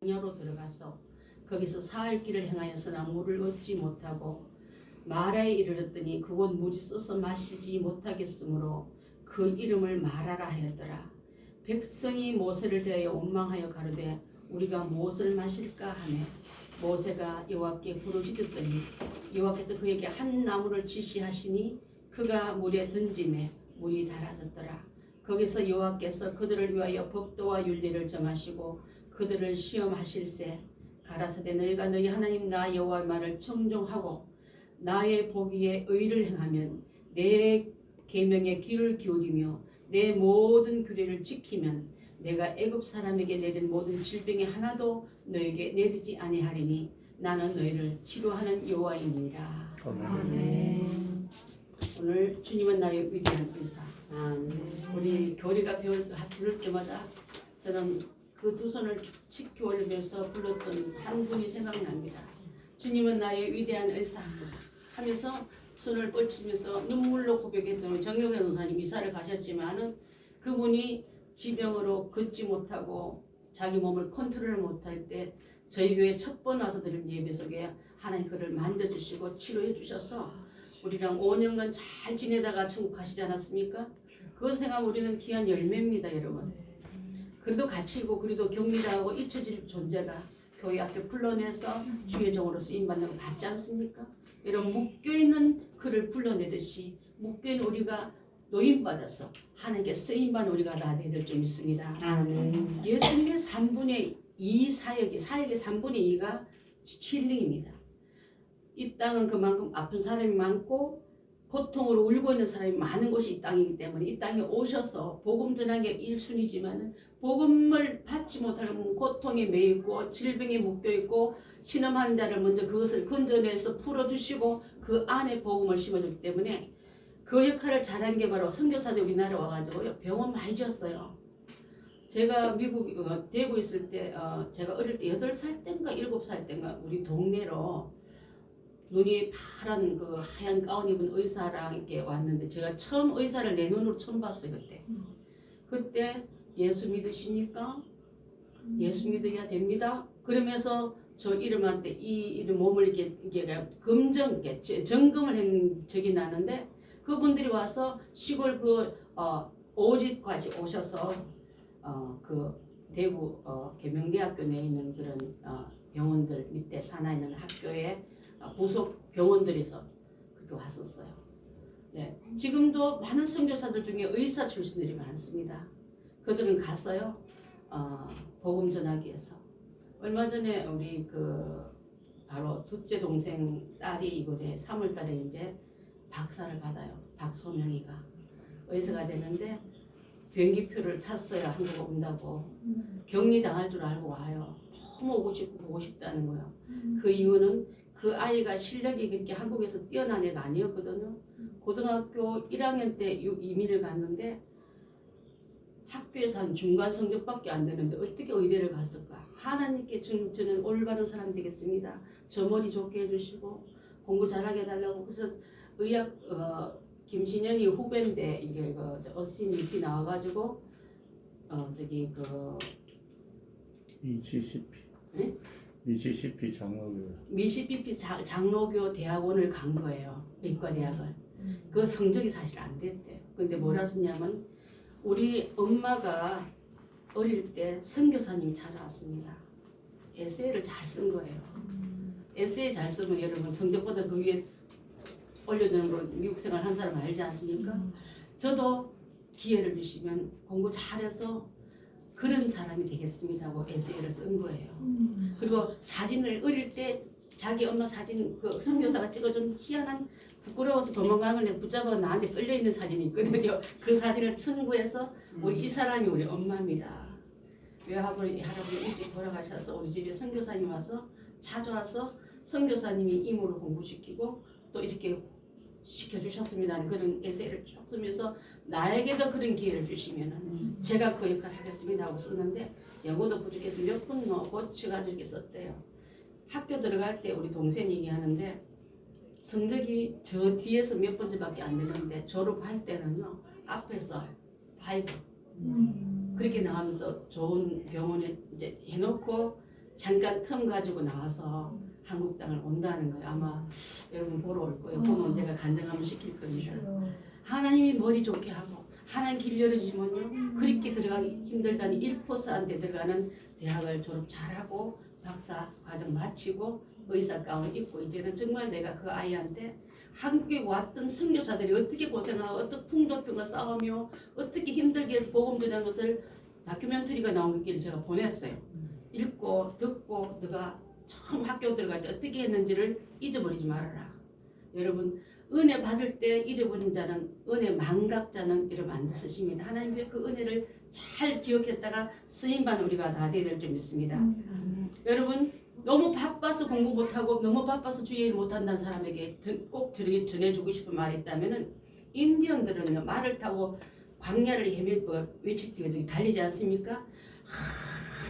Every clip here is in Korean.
녀로 들어가서 거기서 사흘 길을 행하였으나 물을 얻지 못하고 마라에 이르렀더니 그곳 물이 써서 마시지 못하겠으므로 그 이름을 마라라 하였더라. 백성이 모세를 대하여 원망하여 가로되 우리가 무엇을 마실까 하며 모세가 여호와께 부르짖었더니 여호와께서 그에게 한 나무를 지시하시니 그가 물에 던지매 물이 달아졌더라. 거기서 여호와께서 그들을 위하여 법도와 윤리를 정하시고 그들을 시험하실세 가라사대 너희가 너희 하나님 나 여호와의 말을 청종하고 나의 보기에 의를 행하면 내 계명에 귀를 기울이며 내 모든 규례를 지키면 내가 애굽 사람에게 내린 모든 질병이 하나도 너에게 내리지 아니하리니 나는 너희를 치료하는 여호와이니라. 아멘. 오늘 주님은 나의 위대한 의사. 우리 교리가 부를 때마다 저는 그 두 손을 치켜 올리면서 불렀던 한 분이 생각납니다. 주님은 나의 위대한 의사 하면서 손을 뻗치면서 눈물로 고백했던 정용현 선사님 이사를 가셨지만은 그분이 지병으로 걷지 못하고 자기 몸을 컨트롤 못할 때 저희 교회 첫 번 와서 드린 예배 속에 하나님 그를 만져주시고 치료해 주셔서 우리랑 5년간 잘 지내다가 천국 가시지 않았습니까? 그것 생각하면 우리는 귀한 열매입니다, 여러분. 그래도 갇히고 그래도 격리당하고 잊혀질 존재가 교회 앞에 불러내서 주의 종으로 쓰임받는 거 받지 않습니까? 여러분 묶여있는 그를 불러내듯이 묶여있는 우리가 노임받아서 하나님께 쓰임받는 우리가 다 되될 줄 믿습니다. 예수님의 3분의 2 사역의 3분의 2가 힐링입니다. 이 땅은 그만큼 아픈 사람이 많고 고통으로 울고 있는 사람이 많은 곳이 이 땅이기 때문에 이 땅에 오셔서 복음 전하는 게 1순위지만 복음을 받지 못하면 고통에 매이고 질병에 묶여있고 신음하는 자를 먼저 그것을 건져내서 풀어주시고 그 안에 복음을 심어주기 때문에 그 역할을 잘한 게 바로 선교사들이 우리나라에 와가지고 병원 많이 지었어요. 제가 미국 대구 있을 때 제가 어릴 때 8살 때인가 7살 때인가 우리 동네로 눈이 파란 그 하얀 가운 입은 의사랑 이렇게 왔는데 제가 처음 의사를 내 눈으로 처음 봤어요. 그때 예수 믿으십니까? 예수 믿어야 됩니다. 그러면서 저 이름한테 이 이름 몸을 이렇게 점검을 한 적이 나는데 그분들이 와서 시골 그 오집까지 오셔서 그 대구 계명대학교 내에 있는 그런 병원들 밑에 산하에 있는 학교에 부속 병원들에서 그렇게 왔었어요. 네. 지금도 많은 선교사들 중에 의사 출신들이 많습니다. 그들은 갔어요. 복음 전하기 위해서. 얼마 전에 우리 바로 둘째 동생 딸이 이번에 3월달에 이제 박사를 받아요. 박소명이가 의사가 되는데 비행기표를 샀어요. 한국 온다고. 격리 당할 줄 알고 와요. 너무 오고 싶고 보고 싶다는 거예요. 그 이유는 그 아이가 실력이 그렇게 한국에서 뛰어난 애가 아니었거든요. 고등학교 1학년 때 이민을 갔는데 학교에서 한 중간 성적밖에 안 되는데 어떻게 의대를 갔을까? 하나님께 저는 올바른 사람 되겠습니다. 저 머리 좋게 해주시고 공부 잘하게 해달라고. 그래서 의학 김신영이 후배인데 이게 어스틴 유티 나와가지고 저기 미시시피. 네? 미시시피 장로교. 미시시피 장로교 대학원을 간 거예요. 의과대학을. 그 성적이 사실 안 됐대요. 근데 뭐라 썼냐면 우리 엄마가 어릴 때 선교사님이 찾아왔습니다. 에세이를 잘 쓴 거예요. 에세이 잘 쓰면 여러분 성적보다 그 위에 올려놓는 거 미국 생활 한 사람 알지 않습니까? 저도 기회를 주시면 공부 잘해서 그런 사람이 되겠습니다 하고 에세이를 쓴 거예요. 그리고 사진을 어릴 때 자기 엄마 사진 그 선교사가 찍어준 희한한 부끄러워서 도망가는 걸 붙잡아 나한테 끌려있는 사진이 있거든요. 그 사진을 청구해서 우리 이 사람이 우리 엄마입니다. 외할아버지 일찍 돌아가셔서 우리 집에 선교사님 와서 찾아와서 선교사님이 임으로 공부시키고 또 이렇게 시켜주셨습니다. 그런 에세이를 쭉 쓰면서 나에게도 그런 기회를 주시면 제가 그 역할을 하겠습니다 하고 썼는데 영어도 부족해서 몇 번 고쳐가지고 이렇게 썼대요. 학교 들어갈 때 우리 동생이 얘기하는데 성적이 저 뒤에서 몇 번째밖에 안 되는데 졸업할 때는요 앞에서 5 그렇게 나가면서 좋은 병원에 이제 해놓고 잠깐 틈 가지고 나와서 한국 땅을 온다는 거예요. 아마 여러분 보러 올 거예요. 보면 제가 간증하면 시킬 겁니다. 하나님이 머리 좋게 하고 하나님 길 열어주시면요. 그렇게 들어가기 힘들다니 1포스한테 들어가는 대학을 졸업 잘하고 박사 과정 마치고 의사 가운 입고 이제는 정말 내가 그 아이한테 한국에 왔던 선교사들이 어떻게 고생하고 어떻게 풍토병과 싸우며 어떻게 힘들게 해서 복음 전하는 것을 다큐멘터리가 나온 길을 제가 보냈어요. 읽고 듣고 너가 처음 학교 들어갈 때 어떻게 했는지를 잊어버리지 말아라. 여러분 은혜 받을 때 잊어버린 자는 은혜 망각자는 이름 안 쓰십니다. 하나님의 그 은혜를 잘 기억했다가 쓰임받는 우리가 다 되야 될 줄 믿습니다. 여러분 너무 바빠서 공부 못하고 너무 바빠서 주일 못한다는 사람에게 꼭 전해주고 싶은 말이 있다면 인디언들은요 말을 타고 광야를 헤매고 외치뛰고 달리지 않습니까?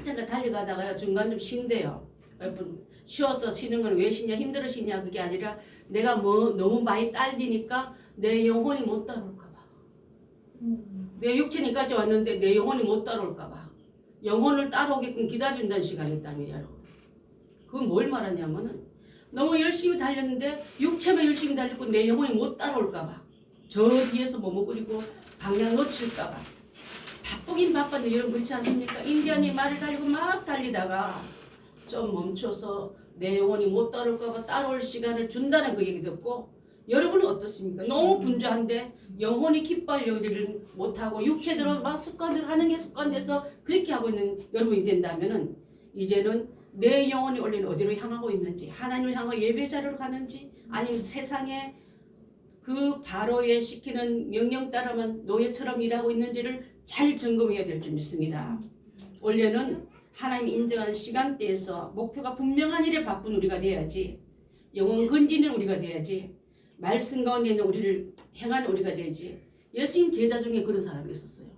한참간 달려가다가요 중간 좀 쉰대요. 여러분 쉬어서 쉬는 건 왜 쉬냐 힘들어 쉬냐 그게 아니라 내가 뭐 너무 많이 딸리니까 내 영혼이 못 따라올까봐 내 육체니까지 왔는데 내 영혼이 못 따라올까봐 영혼을 따라오게끔 기다린다는 시간이 있다면 여러분 그건 뭘 말하냐면은 너무 열심히 달렸는데 육체만 열심히 달리고 내 영혼이 못 따라올까봐 저 뒤에서 머뭇거리고 방향 놓칠까봐 바쁘긴 바쁜데 여러분 그렇지 않습니까? 인디언이 말을 달리고 막 달리다가 좀 멈춰서 내 영혼이 못 따라올까봐 따라올 시간을 준다는 그 얘기 듣고 여러분은 어떻습니까? 너무 분주한데 영혼이 기뻐할 일을 못하고 육체대로 막 습관대로 하는 게 습관돼서 그렇게 하고 있는 여러분이 된다면은 이제는 내 영혼이 원래는 어디로 향하고 있는지 하나님을 향하고 예배자리로 가는지 아니면 세상에 그 바로에 시키는 명령 따라만 노예처럼 일하고 있는지를 잘 점검해야 될 줄 믿습니다. 원래는 하나님 인정하는 시간대에서 목표가 분명한 일에 바쁜 우리가 돼야지 영혼 건지는 우리가 돼야지 말씀 가운데 있는 우리를 행하는 우리가 돼야지 예수님 제자 중에 그런 사람이 있었어요.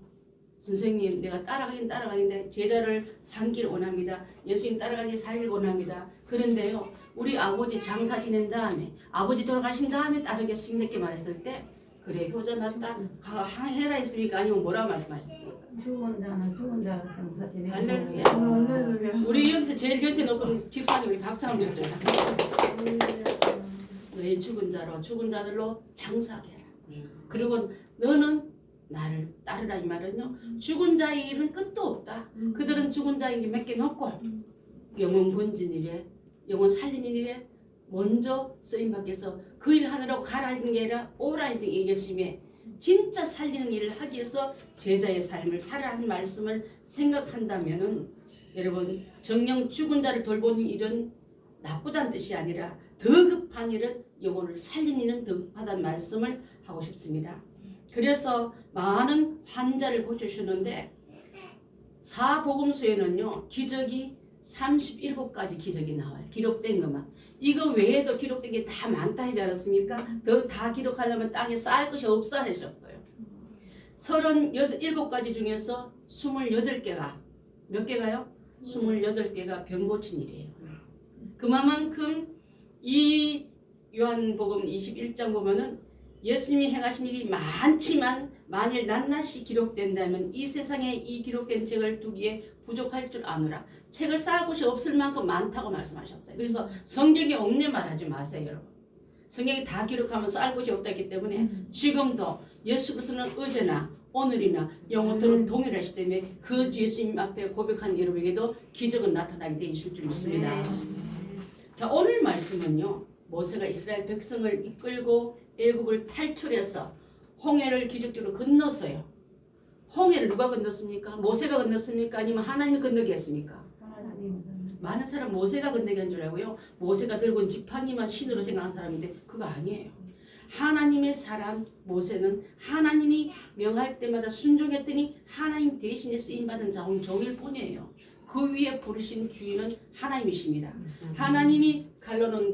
선생님 내가 따라가는데 제자를 삼기를 원합니다. 예수님 따라가기 살기를 원합니다. 그런데요 우리 아버지 장사 지낸 다음에 아버지 돌아가신 다음에 따르겠습니다 이렇게 말했을 때 그래 효자났다 해라 했습니까? 아니면 뭐라고 말씀하셨습니까? 죽은 자는 죽은 자로 장사시네. 할렐루야. 할렐루야. 우리 여기서 제일 곁에 높은 집사님 우리 박수 한번 쳐줘요. 너희 죽은 자들로 장사하게 해라. 그리고 너는 나를 따르라 이 말은요. 죽은 자의 일은 끝도 없다. 그들은 죽은 자의 일 몇 개 넣고 영혼 건진 일에 영혼 살리는 일에 먼저 쓰임받게서 그 일 하느라고 가라 하는 게 아니라 오라 하는 얘기심에 진짜 살리는 일을 하기 위해서 제자의 삶을 살아라는 말씀을 생각한다면은 여러분 정령 죽은 자를 돌보는 일은 나쁘다는 뜻이 아니라 더 급한 일은 영혼을 살리는 일은 더 급하다는 말씀을 하고 싶습니다. 그래서 많은 환자를 고쳐주는데 사복음서에는요 기적이 37가지 기적이 나와요. 기록된 것만. 이거 외에도 기록된 게 다 많다 하지 않았습니까? 더 다 기록하려면 땅에 쌓을 것이 없어 하셨어요. 37가지 중에서 28개가 몇 개가요? 28개가 병 고친 일이에요. 그만큼 이 요한복음 21장 보면은 예수님이 행하신 일이 많지만 만일 낱낱이 기록된다면 이 세상에 이 기록된 책을 두기에 부족할 줄 아노라. 책을 쌓을 곳이 없을 만큼 많다고 말씀하셨어요. 그래서 성경에 없는 말 하지 마세요, 여러분. 성경이 다 기록하면 쌓을 곳이 없다기 때문에 지금도 예수 그리스도는 어제나 오늘이나 영원토록 동일하시기 때문에 그 예수님 앞에 고백한 여러분에게도 기적은 나타나게 돼 있을 줄 믿습니다. 자, 오늘 말씀은요. 모세가 이스라엘 백성을 이끌고 애굽을 탈출해서 홍해를 기적적으로 건넜어요. 홍해를 누가 건넜습니까? 모세가 건넜습니까? 아니면 하나님이 건너게 했습니까? 많은 사람 모세가 건너게 한 줄 알고요. 모세가 들고 온 지팡이만 신으로 생각하는 사람인데 그거 아니에요. 하나님의 사람 모세는 하나님이 명할 때마다 순종했더니 하나님 대신에 쓰임받은 종일 뿐이에요. 그 위에 부르신 주인은 하나님이십니다. 하나님이 갈라놓은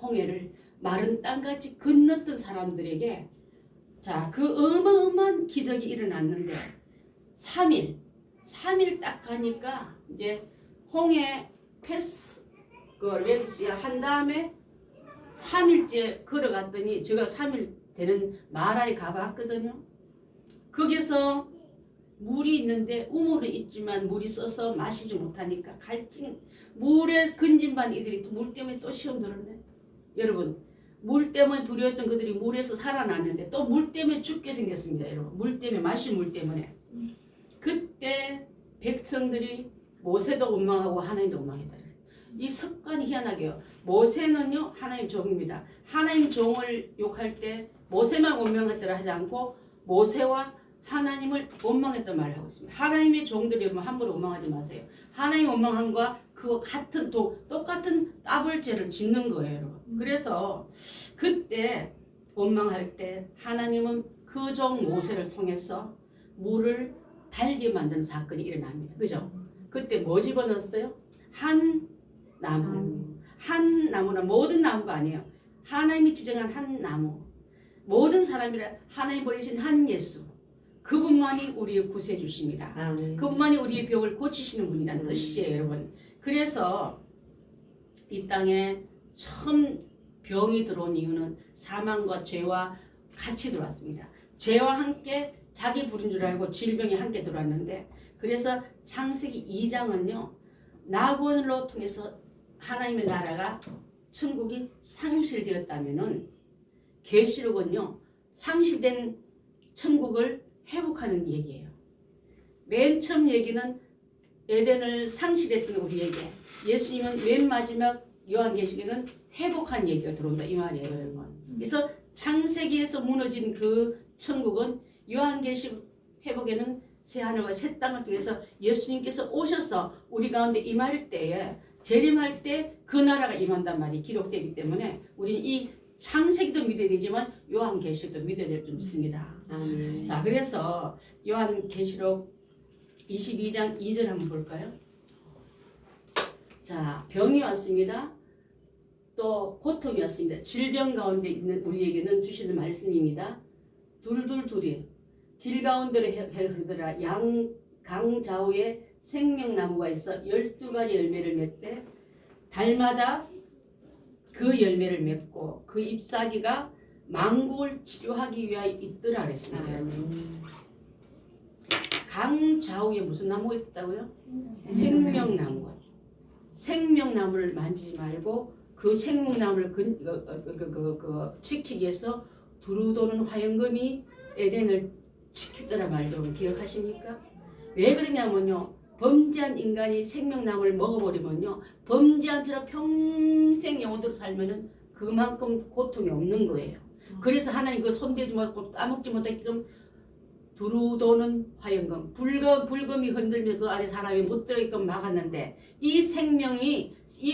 홍해를 마른 땅같이 건넜던 사람들에게 자, 그 어마어마한 기적이 일어났는데 3일 딱 가니까 이제 홍해 패스 그 레드시아 한 다음에 3일째 걸어갔더니 제가 3일 되는 마라에 가봤거든요. 거기서 물이 있는데 우물은 있지만 물이 써서 마시지 못하니까 갈증 물에 근진반 이들이 또 물 때문에 또 시험 들었네. 여러분 물 때문에 두려웠던 그들이 물에서 살아났는데 또 물 때문에 죽게 생겼습니다. 여러분 물 때문에 마신 물 때문에 그때 백성들이 모세도 원망하고 하나님도 원망했다. 이 습관이 희한하게요. 모세는요 하나님 종입니다. 하나님 종을 욕할 때 모세만 원망했더라 하지 않고 모세와 하나님을 원망했던 말을 하고 있습니다. 하나님의 종들이 여러분 함부로 원망하지 마세요. 하나님 원망함과 그거 같은 똑같은 더블 죄를 짓는 거예요, 여러분. 그래서 그때 원망할 때 하나님은 그 종 모세를 통해서 물을 달게 만드는 사건이 일어납니다. 그죠? 그때 뭐 집어넣었어요? 한 나무. 한 나무나 모든 나무가 아니에요. 하나님이 지정한 한 나무. 모든 사람이라 하나님 보내신 한 예수. 그분만이 우리의 구세해 주십니다. 그분만이 우리의 병을 고치시는 분이라는 뜻이에요, 여러분. 그래서 이 땅에 처음 병이 들어온 이유는 사망과 죄와 같이 들어왔습니다. 죄와 함께 자기 부른 줄 알고 질병이 함께 들어왔는데 그래서 창세기 2장은요. 낙원으로 통해서 하나님의 나라가 천국이 상실되었다면은 계시록은요. 상실된 천국을 회복하는 얘기예요. 맨 처음 얘기는 에덴을 상실했던 우리 얘기. 예수님은 맨 마지막 요한계시록에는 회복한 얘기가 들어온다 이 말이에요, 여러분. 그래서 창세기에서 무너진 그 천국은 요한계시록 회복에는 새 하늘과 새 땅을 통해서 예수님께서 오셔서 우리 가운데 임할 때에 재림할 때 그 나라가 임한단 말이 기록되기 때문에 우리는 이 창세기도 믿어야 되지만 요한계시록도 믿어야 될 줄 믿습니다. 자, 그래서 요한계시록 22장 2절 한번 볼까요? 자, 병이 왔습니다. 또 고통이 왔습니다. 질병 가운데 있는 우리에게는 주시는 말씀입니다. 둘이 길 가운데로 흐르더라. 강 좌우에 생명나무가 있어 12가지 열매를 맺되 달마다 그 열매를 맺고 그 잎사귀가 만국을 치료하기 위하여 있더라 그랬습니다. 강 좌우에 무슨 나무가 있다고요? 생명나무가. 생명나무를 만지지 말고 그 생명나무를 지키기 위해서 두루 도는 화염금이 에덴을 지키더라 말도 기억하십니까? 왜 그러냐면요. 범죄한 인간이 생명나무를 먹어버리면요. 범죄한 채로 평생 영원토록 살면은 그만큼 고통이 없는 거예요. 그래서 하나님 그 손대지 못하고 따먹지 못하게끔 두루 도는 화염금, 불금이 흔들며 그 안에 사람이 못 들어가게끔 막았는데 이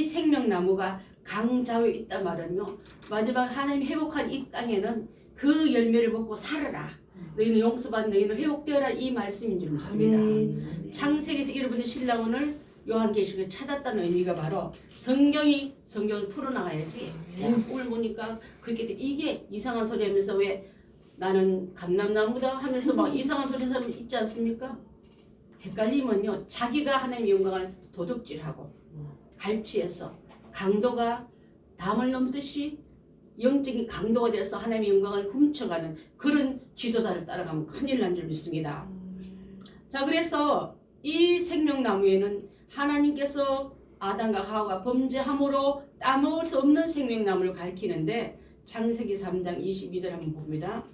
생명나무가 강좌우에 있단 말은요. 마지막 하나님이 회복한 이 땅에는 그 열매를 먹고 살아라. 너희는 용서받은 너희는 회복되어라 이 말씀인 줄 믿습니다. 창세기에서 여러분의 신랑원을 요한계시록에 찾았다는 의미가 바로 성경을 풀어나가야지. 오늘 보니까 그렇게 이게 이상한 소리 하면서 왜 나는 감람나무다 하면서 막 이상한 소리 하는 사람 있지 않습니까? 헷갈리면요. 자기가 하나님의 영광을 도둑질하고 갈취해서 강도가 담을 넘듯이 영적인 강도가 되어서 하나님의 영광을 훔쳐가는 그런 지도자를 따라가면 큰일 난 줄 믿습니다. 자, 그래서 이 생명나무에는 하나님께서 아담과 하와가 범죄함으로 따먹을 수 없는 생명나무를 가리키는데 창세기 3장 22절 한번 봅니다.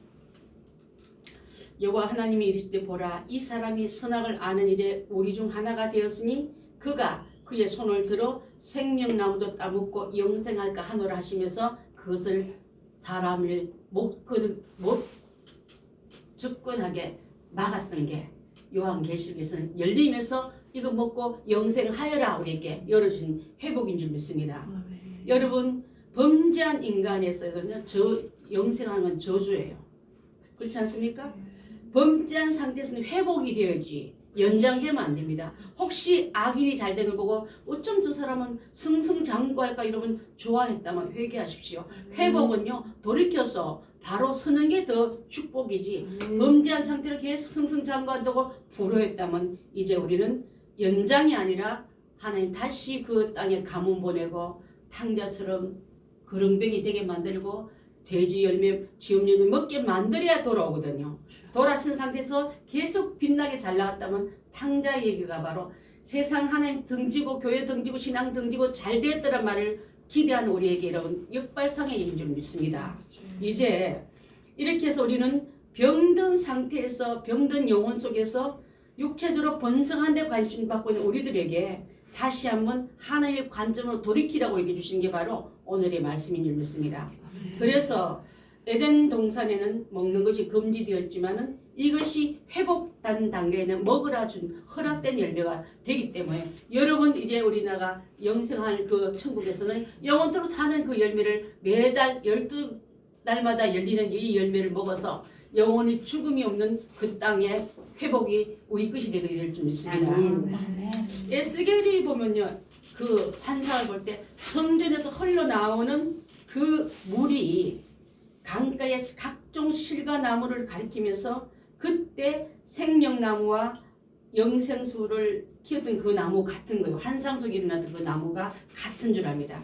여호와 하나님이 이르시되 보라 이 사람이 선악을 아는 일에 우리 중 하나가 되었으니 그가 그의 손을 들어 생명나무도 따먹고 영생할까 하노라 하시면서 그것을 사람을 못 접근하게 막았던 게 요한계시록에서는 열리면서 이거 먹고 영생하여라 우리에게 열어준 회복인 줄 믿습니다. 여러분 범죄한 인간에서는요 영생하는 건 저주예요. 그렇지 않습니까? 범죄한 상태에서는 회복이 되어야지 연장되면 안 됩니다. 혹시 악인이 잘 되는 걸 보고 어쩜 저 사람은 승승장구할까 이러면 좋아했다면 회개하십시오. 회복은요 돌이켜서 바로 서는 게 더 축복이지 범죄한 상태로 계속 승승장구한다고 불효했다면 이제 우리는 연장이 아니라 하나님 다시 그 땅에 가뭄 보내고 탕자처럼 그릉병이 되게 만들고 돼지 열매, 쥐염 열매 먹게 만들어야 돌아오거든요. 돌아선 상태에서 계속 빛나게 잘 나갔다면 탕자 얘기가 바로 세상 하나님 등지고 교회 등지고 신앙 등지고 잘 되었다는 말을 기대하는 우리에게 여러분 역발상의 일인 줄 믿습니다. 이제 이렇게 해서 우리는 병든 상태에서 병든 영혼 속에서 육체적으로 번성한 데 관심 받고 있는 우리들에게 다시 한번 하나님의 관점으로 돌이키라고 얘기해 주시는 게 바로 오늘의 말씀인 줄 믿습니다. 그래서 에덴 동산에는 먹는 것이 금지되었지만은 이것이 회복된 단계에는 먹으라 준 허락된 열매가 되기 때문에 여러분 이제 우리나라가 영생할 그 천국에서는 영원토록 사는 그 열매를 매달 12달마다 열리는 이 열매를 먹어서 영원히 죽음이 없는 그 땅의 회복이 우리 것이 되게 될 줄 믿습니다. 에스겔이 보면요, 그 환상을 볼 때 성전에서 흘러나오는 그 물이 강가의 각종 실과 나무를 가리키면서 그때 생명나무와 영생수를 키웠던 그 나무 같은 거예요. 환상 속에 일어났던 그 나무가 같은 줄 압니다.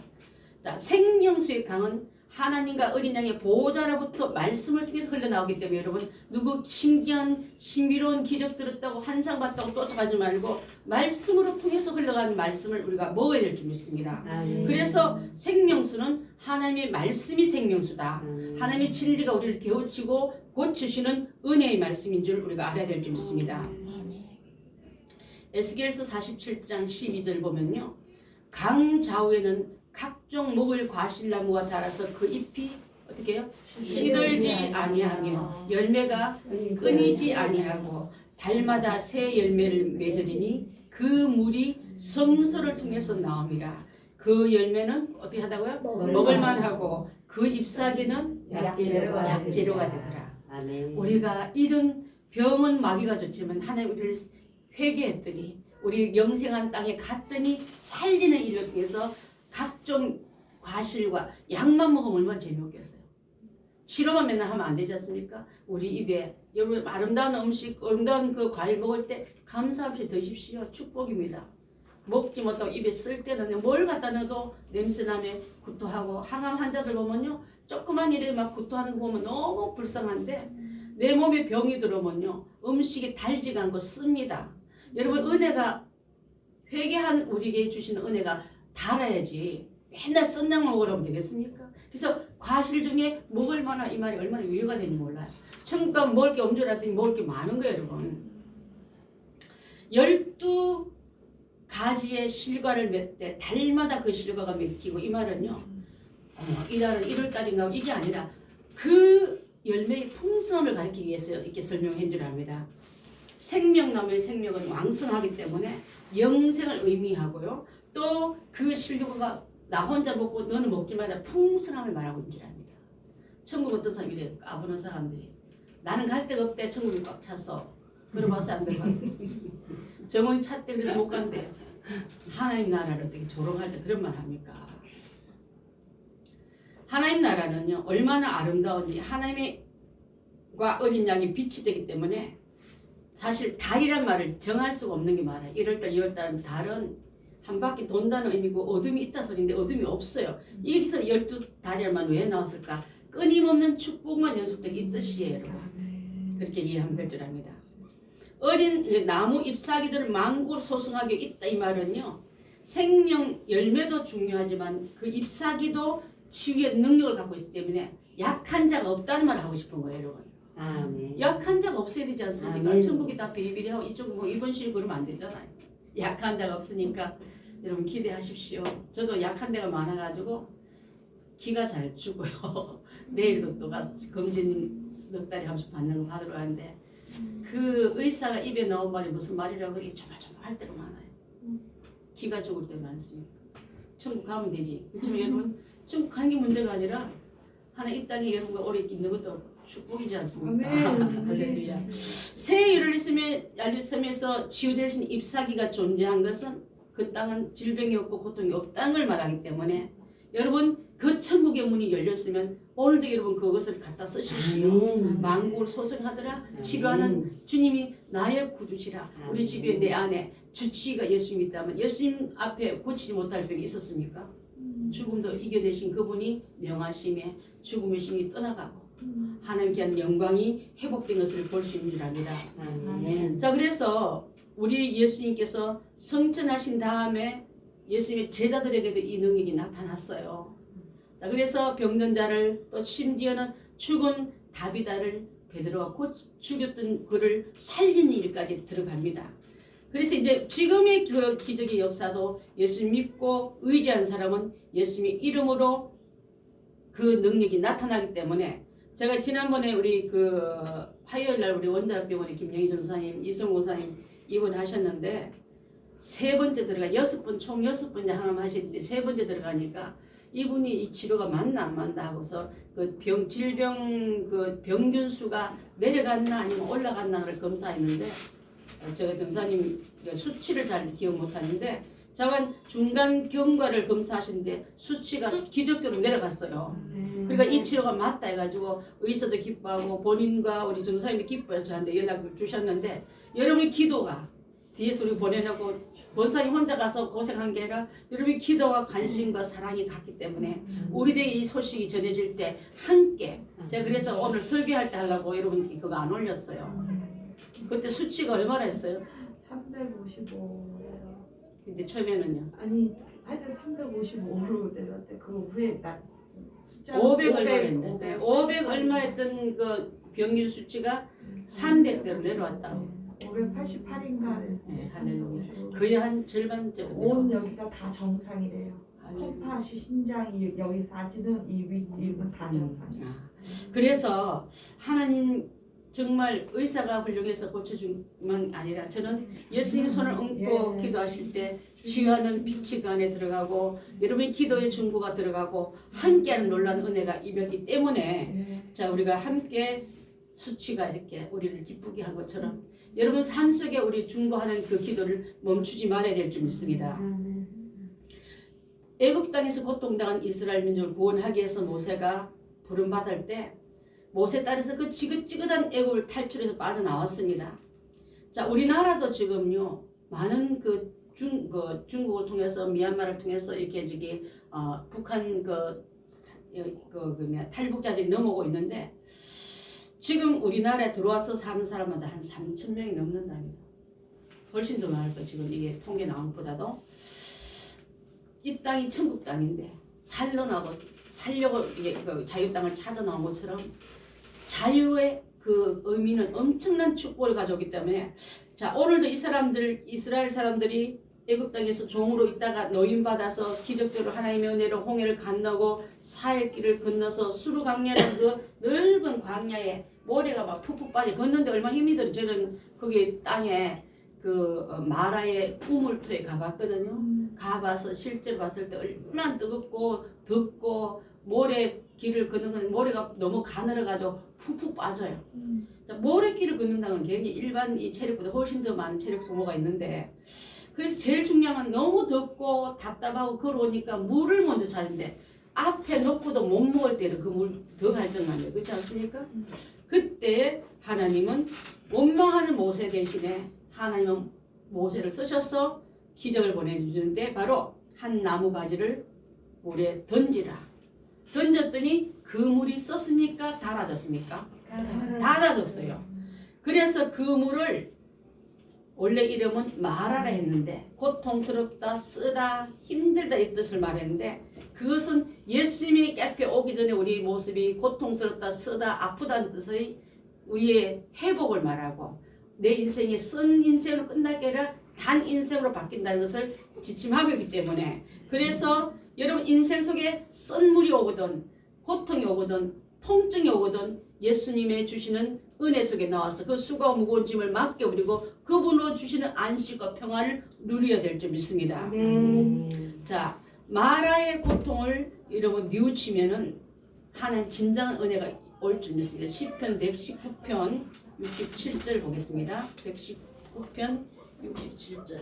생명수의 강은 하나님과 어린 양의 보호자로부터 말씀을 통해서 흘러나오기 때문에 여러분 누구 신기한 신비로운 기적 들었다고 환상 봤다고 쫓아가지 말고 말씀으로 통해서 흘러가는 말씀을 우리가 먹어야 될 줄 믿습니다. 그래서 생명수는 하나님의 말씀이 생명수다. 하나님의 진리가 우리를 깨우치고 고치시는 은혜의 말씀인 줄 우리가 알아야 될 줄 믿습니다. 에스겔서 47장 12절 보면요, 강 좌우에는 각종 먹을 과실나무가 자라서 그 잎이 어떻게 해요? 시들지 아니하며 열매가 끊이지 아니하고 달마다 새 열매를 맺으리니 그 물이 성소를 통해서 나옵니다. 그 열매는 어떻게 하다고요? 먹을만하고 그 잎사귀는 약재료가 되더라. 우리가 이런 병은 마귀가 줬지만 하나님 우리를 회개했더니 우리 영생한 땅에 갔더니 살리는 일을 통해서 각종 과실과 약만 먹으면 얼마나 재미없겠어요. 치료만 맨날 하면 안 되지 않습니까? 우리 입에 여러분 아름다운 음식, 아름다운 그 과일 먹을 때 감사 없이 드십시오. 축복입니다. 먹지 못하고 입에 쓸 때는 뭘 갖다 넣어도 냄새나면 구토하고 항암 환자들 보면요, 조그만 일에 막 구토하는 거 보면 너무 불쌍한데 내 몸에 병이 들어오면요 음식이 달지가 않고 씁니다. 여러분 은혜가 회개한 우리에게 주시는 은혜가 달아야지 맨날 쓴 약 먹으라면 되겠습니까? 그래서 과실 중에 먹을 만한 이 말이 얼마나 유효가 되는지 몰라요. 천국 가면 먹을 게 엄청났더니 먹을 게 많은 거예요, 여러분. 12가지의 실과를 맺되 달마다 그 실과가 맺히고, 이 말은요, 이달은 1월달인가 이게 아니라 그 열매의 풍성함을 가리키기 위해서 이렇게 설명한 줄 압니다. 생명나무의 생명은 왕성하기 때문에 영생을 의미하고요. 또 그 실과가 나 혼자 먹고 너는 먹지 마라 풍성함을 말하고 있는 줄 압니다. 천국 어떤 사람이 이래요? 까부는 사람들이 나는 갈 데가 없대. 천국이 꽉 찼어. 들어봤어 안 들어봤어? 정원이 찼대. 그래서 못 간대. 하나님 나라를 어떻게 조롱할 때 그런 말 합니까? 하나님 나라는요 얼마나 아름다운지 하나님과 어린 양이 빛이 되기 때문에 사실 달이란 말을 정할 수가 없는 게 많아요. 1월달 2월달 달은 한 바퀴 돈다는 의미고 어둠이 있다 소리인데 어둠이 없어요. 여기서 12달이란 왜 나왔을까? 끊임없는 축복만 연속되기 이 뜻이에요. 여러분. 그렇게 이해하면 될 줄 압니다. 어린 나무 잎사귀들을 망고 소성하게 있다 이 말은요, 생명 열매도 중요하지만 그 잎사귀도 치유의 능력을 갖고 있기 때문에 약한 자가 없다는 말을 하고 싶은 거예요, 여러분. 약한 자가 없어야 되지 않습니까? 천국이 다 비리비리하고 이쪽은 뭐 이번 식 그러면 안 되잖아요. 약한 자가 없으니까 여러분 기대하십시오. 저도 약한 데가 많아가지고 기가 잘 죽어요. 내일도 또 가서 검진 넉 달에 한 번씩 받는 거 받으러 가는데 그 의사가 입에 나온 말이 무슨 말이라고 이게 조마조마할 때가 많아요. 기가 죽을 때 많습니다. 천국 가면 되지. 그렇지만 여러분 천국 가는 게 문제가 아니라 하나 이 땅에 여러분과 오래 있는 것도 축복이지 않습니까? 할렐루야. 새 열을 있으면서 치유되신 잎사귀가 존재한 것은 그 땅은 질병이 없고 고통이 없다는 걸 말하기 때문에 여러분 그 천국의 문이 열렸으면 오늘도 여러분 그것을 갖다 쓰십시오. 만국을 소생하더라 치료하는 주님이 나의 구주시라. 우리 집에 내 안에 주치의가 예수님이 있다면 예수님 앞에 고치지 못할 병이 있었습니까? 죽음도 이겨내신 그분이 명하심에 죽음의 신이 떠나가고 하나님께 한 영광이 회복된 것을 볼 수 있는 줄 압니다. 아멘. 자, 그래서 우리 예수님께서 성천하신 다음에 예수님의 제자들에게도 이 능력이 나타났어요. 자, 그래서 병든 자를 또 심지어는 죽은 다비다를 베드로가 곧 죽였던 그를 살리는 일까지 들어갑니다. 그래서 이제 지금의 그 기적의 역사도 예수 믿고 의지한 사람은 예수님의 이름으로 그 능력이 나타나기 때문에 제가 지난번에 우리 그 화요일 날 우리 원자병원에 김영희 전사님, 이성호 원사님 입원하셨는데 세 번째 들어가 총 6번째 항암 하시는데 세 번째 들어가니까 이분이 이 치료가 맞나 안 맞나 하고서 그 질병 그 병균 수가 내려갔나 아니면 올라갔나를 검사했는데 제가 전사님 수치를 잘 기억 못하는데 자관 중간 경과를 검사하시는데 수치가 기적적으로 내려갔어요. 그러니까 이 치료가 맞다 해가지고 의사도 기뻐하고 본인과 우리 전사님도 기뻐해서 저한테 연락을 주셨는데 여러분의 기도가 뒤에서 우리 보내려고 본사님 혼자 가서 고생한 게 아니라 여러분의 기도와 관심과 사랑이 갔기 때문에 우리에게 이 소식이 전해질 때 함께 제가 그래서 오늘 설교할 때 하려고 여러분께 그거 안 올렸어요. 그때 수치가 얼마나 했어요? 355예요. 근데 처음에는요. 아니 하여튼 355로 내려왔대. 그 후에 나 숫자 500 얼마 했는데 500 얼마 했던 그 병균 수치가 300대로 내려왔다고. 588인가. 네, 할렐루야. 거의 한 절반쯤. 온 여기가 다 정상이래요. 콩팥이 신장이 여기 사지는 이 위는 다 정상이에요. 그래서 하나님 정말 의사가 훌륭해서 고쳐준만 아니라 저는 예수님 손을 얹고 기도하실 때 치유하는 빛이 그 안에 들어가고 여러분의 기도의 중보가 들어가고 함께하는 놀라운 은혜가 임했기 때문에 자 우리가 함께 수치가 이렇게 우리를 기쁘게 한 것처럼 여러분 삶 속에 우리 중보하는 그 기도를 멈추지 말아야 될 줄 믿습니다. 애굽 땅에서 고통당한 이스라엘 민족을 구원하기 위해서 모세가 부름받을 때 모세 따라서 그 지긋지긋한 애굽을 탈출해서 빠져나왔습니다. 자, 우리나라도 지금요 많은 중국을 통해서 미얀마를 통해서 이렇게 북한 탈북자들이 넘어오고 있는데 지금 우리나라에 들어와서 사는 사람마다 한 3,000명이 넘는답니다. 훨씬 더 많을 거예요. 지금 이게 통계 나온 것보다도 이 땅이 천국 땅인데 살려고 이게 그 자유 땅을 찾아 나온 것처럼 자유의 그 의미는 엄청난 축복을 가져오기 때문에 자 오늘도 이스라엘 사람들이 애굽 땅에서 종으로 있다가 노임 받아서 기적적으로 하나님의 은혜로 홍해를 건너고 사해길을 건너서 수르 광야라는 그 넓은 광야에 모래가 막 푹푹 빠져 걷는데 얼마나 힘이 들어. 저는 거기 땅에 그 마라의 우물터에 가봤거든요. 가봐서 실제로 봤을 때 얼마나 뜨겁고 덥고 모래 길을 걷는 건 모래가 너무 가늘어가지고 푹푹 빠져요. 모래길을 걷는다는 건 굉장히 일반 이 체력보다 훨씬 더 많은 체력 소모가 있는데 그래서 제일 중요한 건 너무 덥고 답답하고 걸어오니까 물을 먼저 찾는데 앞에 놓고도 못 먹을 때는 그 물 더 갈증나요. 그렇지 않습니까? 그때 하나님은 원망하는 모세 대신에 하나님은 모세를 쓰셔서 기적을 보내주는데 바로 한 나무 가지를 물에 던지라. 던졌더니 그 물이 썼습니까? 달아졌습니까? 달아졌어요. 그래서 그 물을 원래 이름은 마라라 했는데 고통스럽다, 쓰다, 힘들다 이 뜻을 말했는데 그것은 예수님이 앞에 오기 전에 우리 모습이 고통스럽다, 쓰다, 아프다는 뜻의 우리의 회복을 말하고 내 인생이 쓴 인생으로 끝날 게 아니라 단 인생으로 바뀐다는 것을 지침하고 있기 때문에 그래서 여러분 인생 속에 쓴 물이 오거든 고통이 오거든 통증이 오거든 예수님의 주시는 은혜 속에 나와서 그 수고와 무거운 짐을 맡겨버리고 그분으로 주시는 안식과 평안을 누려야 될 줄 믿습니다. 자, 마라의 고통을 여러분 뉘우치면은 하나님 진정한 은혜가 올 줄 믿습니다. 시편 119편 67절 보겠습니다. 119편 67절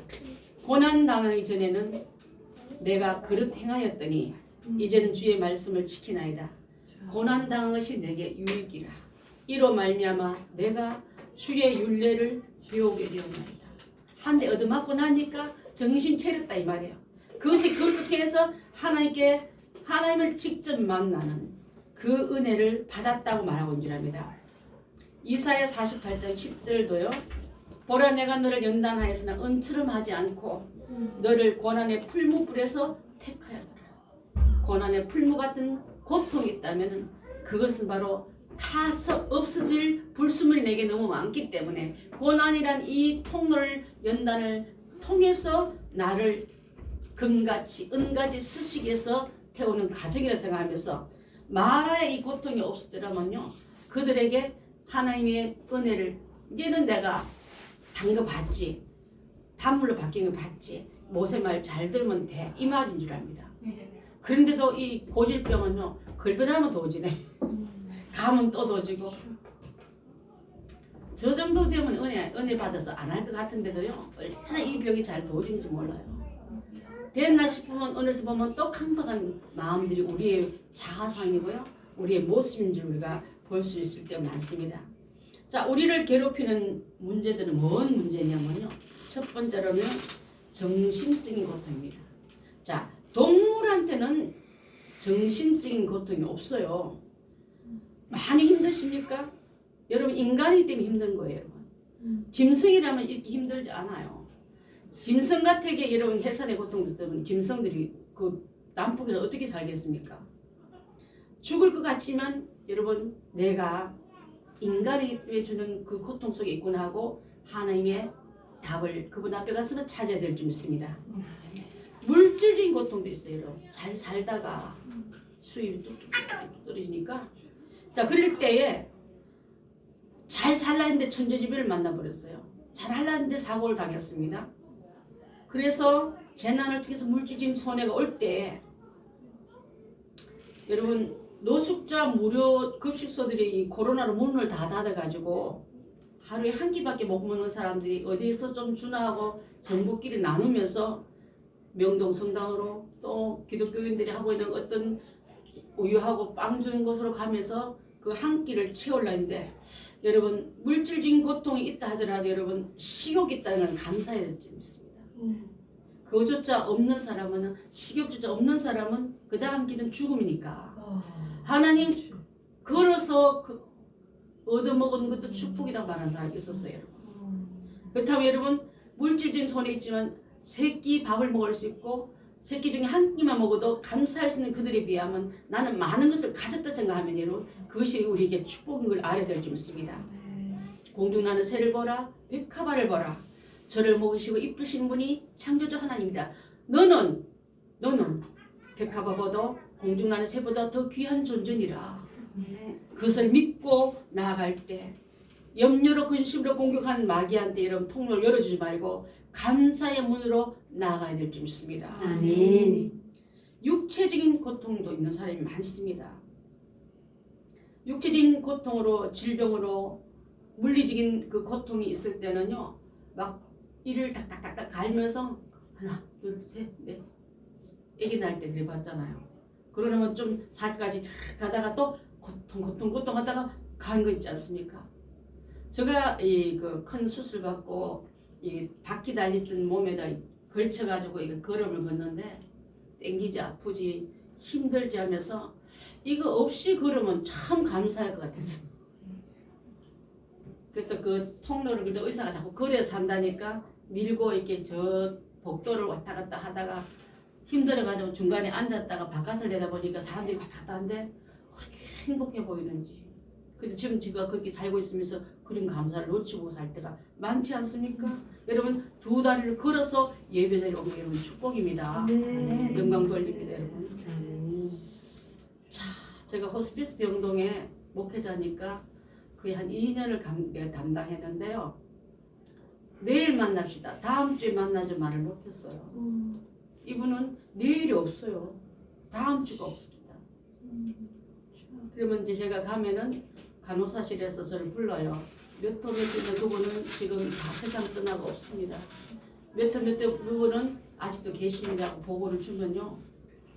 고난 당하기 전에는 내가 그릇 행하였더니 이제는 주의 말씀을 지키나이다. 고난 당한 것이 내게 유익이라. 이로 말미암아 내가 주의 율례를 배우게 되었나이다. 한 대 얻어맞고 나니까 정신 차렸다 이 말이에요. 그렇게 해서 하나님을 직접 만나는 그 은혜를 받았다고 말하고 있는 줄 압니다. 이사야 48장 10절도요. 보라 내가 너를 연단하였으나 은처럼 하지 않고 너를 고난의 풀무불에서 택하였노라. 고난의 풀무 같은 고통이 있다면 그것은 바로 타서 없어질 불순물이 내게 너무 많기 때문에 고난이란 이 통로를 연단을 통해서 나를 금같이 은같이 쓰시기 위해서 태우는 과정이라 생각하면서 마라의 이 고통이 없었더라면요 그들에게 하나님의 은혜를 이제는 내가 단거 받지 단물로 바뀐 거 받지 모세 말 잘 들으면 돼 이 말인 줄 압니다. 그런데도 이 고질병은요 걸변하면 도지네 가면 또 도지고 저 정도 되면 은혜 받아서 안 할 것 같은데도요 얼마나 이 병이 잘 도지는지 몰라요. 됐나 싶으면 오늘서 보면 또 강박한 마음들이 우리의 자아상이고요 우리의 모습인 줄 우리가 볼 수 있을 때가 많습니다. 자, 우리를 괴롭히는 문제들은 뭔 문제냐면요 첫 번째로는 정신적인 고통입니다. 자, 동물한테는 정신적인 고통이 없어요. 많이 힘드십니까? 여러분 인간이기 때문에 힘든 거예요. 짐승이라면 이렇게 힘들지 않아요. 짐승 같게 여러분 해산의 고통도 때문에 짐승들이 그 남북에서 어떻게 살겠습니까? 죽을 것 같지만 여러분 내가 인간에게 주는 그 고통 속에 있구나 하고 하나님의 답을 그분 앞에 가서는 찾아야 될 줄 믿습니다. 물질적인 고통도 있어요. 여러분. 잘 살다가 수입이 뚝뚝 떨어지니까 자 그럴 때에 잘 살라 했는데 천재지변을 만나버렸어요. 잘 하려 했는데 사고를 당했습니다. 그래서 재난을 통해서 물질적인 손해가 올 때 여러분 노숙자 무료 급식소들이 이 코로나로 문을 다 닫아가지고 하루에 한 끼밖에 못 먹는 사람들이 어디에서 좀 주나 하고 정부끼리 나누면서 명동 성당으로 또 기독교인들이 하고 있는 어떤 우유하고 빵 주는 곳으로 가면서 그 한 끼를 채우려 했는데 여러분 물질적인 고통이 있다 하더라도 여러분 식욕이 있다는 건 감사해야 될 줄 믿습니다. 그거조차 없는 사람은 식욕조차 없는 사람은 그 다음 길은 죽음이니까 하나님 걸어서 얻어먹은 것도 축복이라고 말하는 사람이 있었어요. 그렇다면 여러분 물질적인 손해 있지만 세 끼 밥을 먹을 수 있고 세 끼 중에 한 끼만 먹어도 감사할 수 있는 그들에 비하면 나는 많은 것을 가졌다 생각하면 여러분 그것이 우리에게 축복인 걸 알아야 될 줄 믿습니다. 공중나는 새를 보라 백합화를 보라 저를 먹으시고 이쁘신 분이 창조주 하나님이다. 너는 백합화보다 공중나는 새보다 더 귀한 존재니라. 그것을 믿고 나아갈 때 염려로 근심으로 공격한 마귀한테 여러분 통로를 열어주지 말고 감사의 문으로 나아가야 될 줄 믿습니다. 아멘. 육체적인 고통도 있는 사람이 많습니다. 육체적인 고통으로 질병으로 물리적인 그 고통이 있을 때는요 막 이를 딱딱딱딱 갈면서 하나 둘 셋 넷 아기 낳을 때 그래 봤잖아요. 그러면 좀 살까지 가다가 또 고통 하다가 간 거 있지 않습니까? 제가 이 그 큰 수술 받고 이 바퀴 달렸던 몸에다 걸쳐가지고 이거 걸음을 걷는데 땡기지 아프지 힘들지 하면서 이거 없이 걸으면 참 감사할 것 같았어. 그래서 그 통로를 그때 의사가 자꾸 걸어서 산다니까 밀고 이렇게 저 복도를 왔다 갔다 하다가 힘들어가지고 중간에 앉았다가 바깥을 내다보니까 사람들이 왔다 갔다 하는데 그렇게 행복해 보이는지. 근데 지금 제가 거기 살고 있으면서 그런 감사를 놓치고 살 때가 많지 않습니까? 여러분 두 다리를 걸어서 예배자리에 오면 여러분 축복입니다. 네. 영광 돌립니다 여러분. 자, 제가 호스피스 병동에 목회자니까 거의 한 2년을 담당했는데요. 내일 만납시다. 다음 주에 만나죠 말을 못했어요. 이분은 내일이 없어요. 다음 주가 없습니다. 그러면 이제 제가 가면은 간호사실에서 저를 불러요. 몇 호 몇 호는 그분은 지금 다 세상 떠나고 없습니다. 몇 호 몇 호 그분은 아직도 계십니다. 보고를 주면요.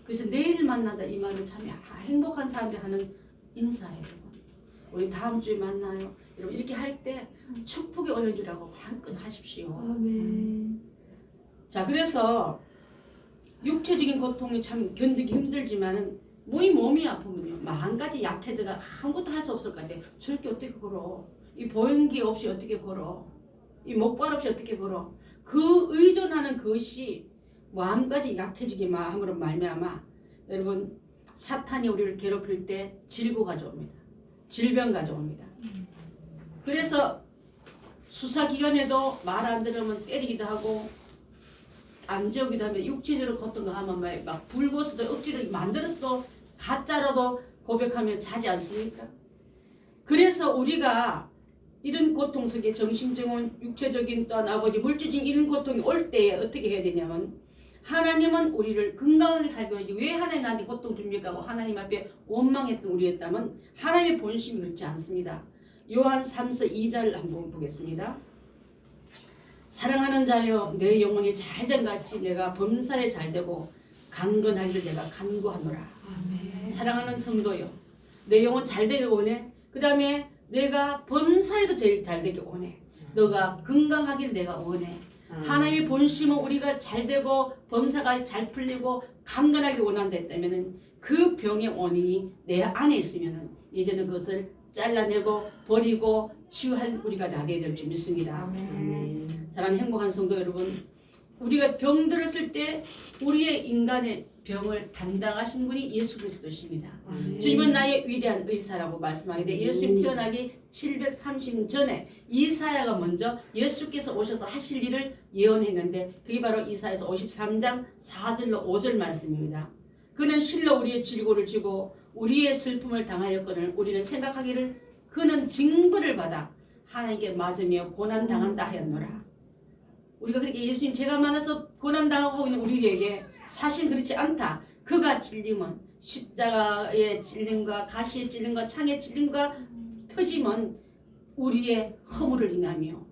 그래서 내일 만나다 이 말은 참 행복한 사람들이 하는 인사예요. 우리 다음 주에 만나요. 여러분 이렇게 할 때 축복의 오연주라고 한껏 하십시오. 아멘. 자 그래서 육체적인 고통이 참 견디기 힘들지만은 이 몸이 아프면요 마음까지 약해져가 아무것도 할 수 없을 것 같아. 저렇게 어떻게 걸어? 이 보행기 없이 어떻게 걸어? 이 목발 없이 어떻게 걸어? 그 의존하는 것이 마음까지 약해지게 함으로 말미암아 여러분 사탄이 우리를 괴롭힐 때 질고 가져옵니다. 질병 가져옵니다. 그래서 수사기관에도 말 안 들으면 때리기도 하고 안 지우기도 하면 육체적으로 고통도 하면 막 불고서도 억지로 만들어서도 가짜로도 고백하면 자지 않습니까? 그래서 우리가 이런 고통 속에 정신적인 육체적인 또한 아버지 물질적인 이런 고통이 올 때에 어떻게 해야 되냐면 하나님은 우리를 건강하게 살게 하지 왜 하나님 나한테 고통 줍니까 하고 하나님 앞에 원망했던 우리였다면 하나님의 본심이 그렇지 않습니다. 요한 3서 2절 한번 보겠습니다. 사랑하는 자여 내 영혼이 잘된 같이 내가 범사에 잘되고 강건하기를 내가 간구하노라. 아멘. 사랑하는 성도요 내 영혼 잘되게 원해. 그 다음에 내가 범사에도 제일 잘되게 원해. 너가 건강하기를 내가 원해. 하나님의 본심은 우리가 잘되고 범사가 잘 풀리고 강건하게 원한다 했다면 그 병의 원인이 내 안에 있으면 이제는 그것을 잘라내고 버리고 치유할 우리가 다 되어야 될 줄 믿습니다. 아멘. 사랑하는 행복한 성도 여러분, 우리가 병들었을 때 우리의 인간의 병을 담당하신 분이 예수 그리스도십니다. 아멘. 주님은 나의 위대한 의사라고 말씀하는데 예수님 태어나기 730년 전에 이사야가 먼저 예수께서 오셔서 하실 일을 예언했는데 그게 바로 이사야서 53장 4절로 5절 말씀입니다. 그는 실로 우리의 질고를 지고 우리의 슬픔을 당하였거늘 우리는 생각하기를 그는 징벌을 받아 하나님께 맞으며 고난당한다 하였노라. 우리가 그렇게 예수님 죄가 많아서 고난당하고 있는 우리에게 사실 그렇지 않다. 그가 찔림은 십자가의 찔림과 가시의 찔림과 창의 찔림과 터짐은 우리의 허물을 인하며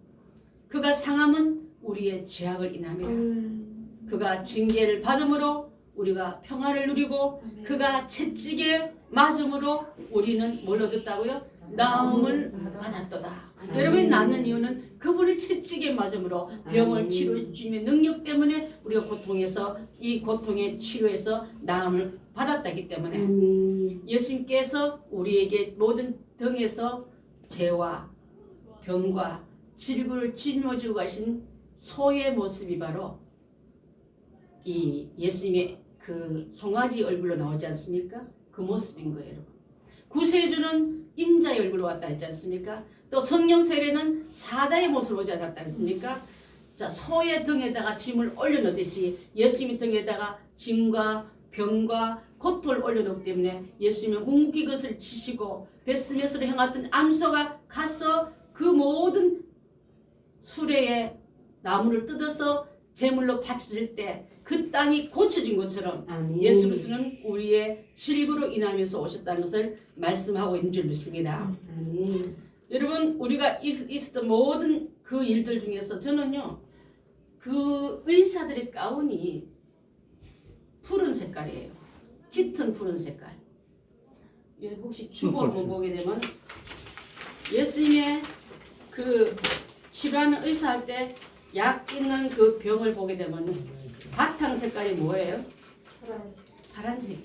그가 상함은 우리의 죄악을 인하며 그가 징계를 받음으로 우리가 평화를 누리고 그가 채찍에 맞음으로 우리는 뭘 얻었다고요? 나음을 받았도다. 여러분이 낫는 이유는 그분이 채찍에 맞음으로 병을 치료해 주님의 능력 때문에 우리가 고통에서 이 고통의 치료에서 나음을 받았다기 때문에 예수님께서 우리에게 모든 등에서 죄와 병과 질고를 짊어지고 가신 소의 모습이 바로 이 예수님의 그 송아지 얼굴로 나오지 않습니까? 그 모습인 거예요, 여러분. 구세주는 인자의 얼굴로 왔다 했지 않습니까? 또 성령 세례는 사자의 모습으로 오지 않았다 했습니까? 자, 소의 등에다가 짐을 올려놓듯이 예수님의 등에다가 짐과 병과 고통을 올려놓기 때문에 예수님은 묵묵히 그것을 지시고 베스메스로 행했던 암소가 가서 그 모든 수레의 나무를 뜯어서 제물로 바쳐질 때 그 땅이 고쳐진 것처럼 예수 그리스도는 우리의 질고로 인하면서 오셨다는 것을 말씀하고 있는 줄 믿습니다. 여러분 우리가 있었던 모든 그 일들 중에서 저는요 그 의사들의 가운이 푸른 색깔이에요. 짙은 푸른 색깔. 혹시 주보 한번 보게 되면 예수님의 그 치료하는 의사 할 때 약 있는 그 병을 보게 되면 바탕 색깔이 뭐예요? 파란색.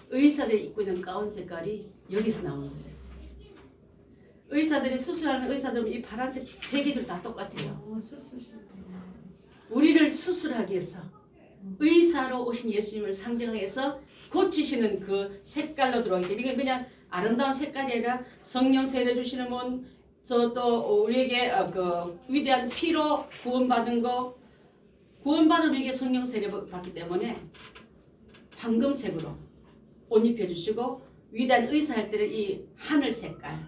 의사들이 입고 있는 가운 색깔이 여기서 나오는 거예요. 의사들이 수술하는 의사들은 이 파란색 세 계절 다 똑같아요. 우리를 수술하기 위해서 의사로 오신 예수님을 상징하기 위해서 고치시는 그 색깔로 들어오기 때문에 이게 그냥 아름다운 색깔이 아니라 성령 세례 주시는 분, 또 우리에게 그 위대한 피로 구원받은 거, 구원받은 우리에게 성령 세례 받기 때문에 황금색으로 옷 입혀주시고 위대한 의사 할 때는 이 하늘 색깔,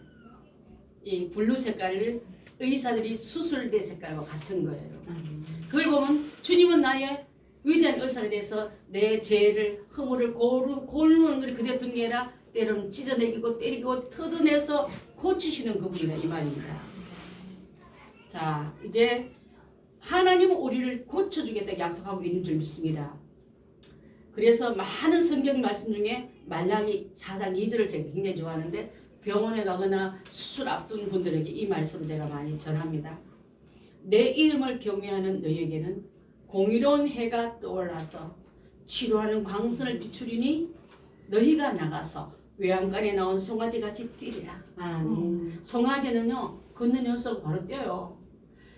이 블루 색깔을 의사들이 수술대 색깔과 같은 거예요. 그걸 보면 주님은 나의 위대한 의사에 대해서 내 죄를 허물을 고르는 것을 그대로 둔 게 아니라 때로는 찢어내기고 때리고 뜯어내서 고치시는 그분이다 이 말입니다. 자 이제 하나님은 우리를 고쳐주겠다 약속하고 있는 줄 믿습니다. 그래서 많은 성경 말씀 중에 말라기 4장 2절을 제가 굉장히 좋아하는데 병원에 가거나 수술 앞둔 분들에게 이 말씀을 제가 많이 전합니다. 내 이름을 경외하는 너희에게는 공의로운 해가 떠올라서 치료하는 광선을 비추리니 너희가 나가서 외양간에 나온 송아지같이 뛰리라. 송아지는요 걷는 녀석 바로 뛰어요.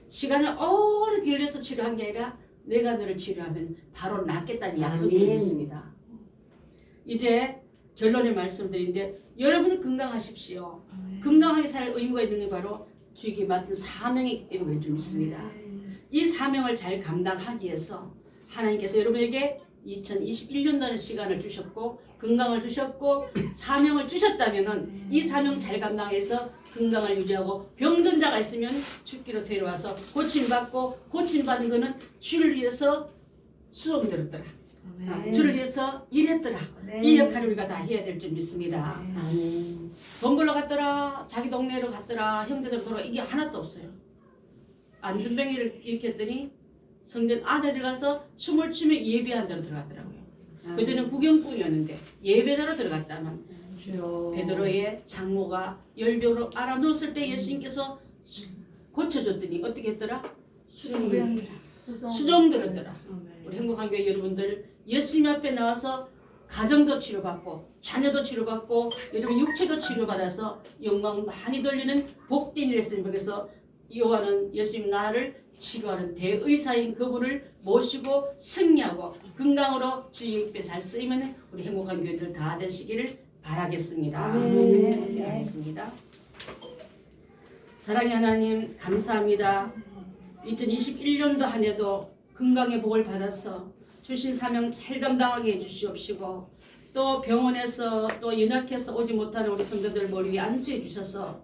시간을 오래 길러서 치료한 게 아니라 내가 너를 치료하면 바로 낫겠다는 약속이 있습니다. 이제 결론의 말씀드린데 여러분이 건강하십시오. 건강하게 살 의무가 있는 게 바로 주에게 맡은 사명이기 때문에 그럴 줄 믿습니다. 이 사명을 잘 감당하기 위해서 하나님께서 여러분에게 2021년도라는 시간을 주셨고 건강을 주셨고 사명을 주셨다면은 이 사명 잘 감당해서 건강을 유지하고 병든 자가 있으면 죽기로 데려와서 고침받고 고침받은 거는 주를 위해서 수종들었더라. 주를 위해서 일했더라. 이 역할을 우리가 다 해야 될 줄 믿습니다. 돈 벌러 갔더라. 자기 동네로 갔더라. 형제들 돌아 이게 하나도 없어요. 안전병이를 일으켰더니 성전 안에 들어가서 춤을 추며 예배한 데로 들어갔더라고요. 그전엔 구경꾼이었는데 예배자로 들어갔다만 베드로의 장모가 열병으로 알아누웠을 때 예수님께서 고쳐줬더니 어떻게 했더라? 수종들었더라. 우리 행복한 교회 여러분들 예수님 앞에 나와서 가정도 치료받고 자녀도 치료받고 여러분 육체도 치료받아서 영광 많이 돌리는 복된 일을 했으니 그래서 요한은 예수님 나를 치료하는 대의사인 그분을 모시고 승리하고 건강으로 주의 입에 잘 쓰이면 우리 행복한 교회들 다 되시기를 바라겠습니다. 기도하겠습니다. 사랑의 하나님 감사합니다. 2021년도 한 해도 건강의 복을 받아서 주신 사명 잘 감당하게 해주시옵시고 또 병원에서 또 연약해서 오지 못하는 우리 성도들 머리 위에 안수해 주셔서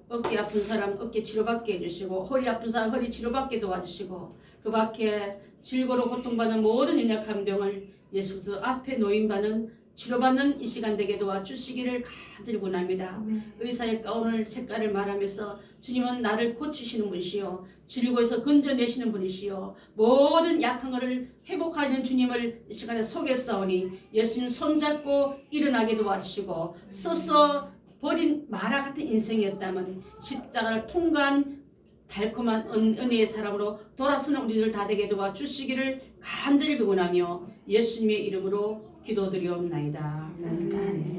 어깨 아픈 사람 어깨 치료받게 해주시고 허리 아픈 사람 허리 치료받게 도와주시고 그 밖에 질고로 고통받는 모든 연약한 병을 예수 그리스도 앞에 놓임받는 치료받는 이 시간 되게 도와주시기를 간절히 원합니다. 의사의 가운을 색깔을 말하면서 주님은 나를 고치시는 분이시요 질고에서 건져내시는 분이시요 모든 약한 것을 회복하는 주님을 이 시간에 속였사오니 예수님 손잡고 일어나게 도와주시고 서서 버린 마라 같은 인생이었다면 십자가를 통과한 달콤한 은혜의 사람으로 돌아서는 우리들 다 되게 도와주시기를 간절히 비곤하며 예수님의 이름으로 기도드리옵나이다. 아멘.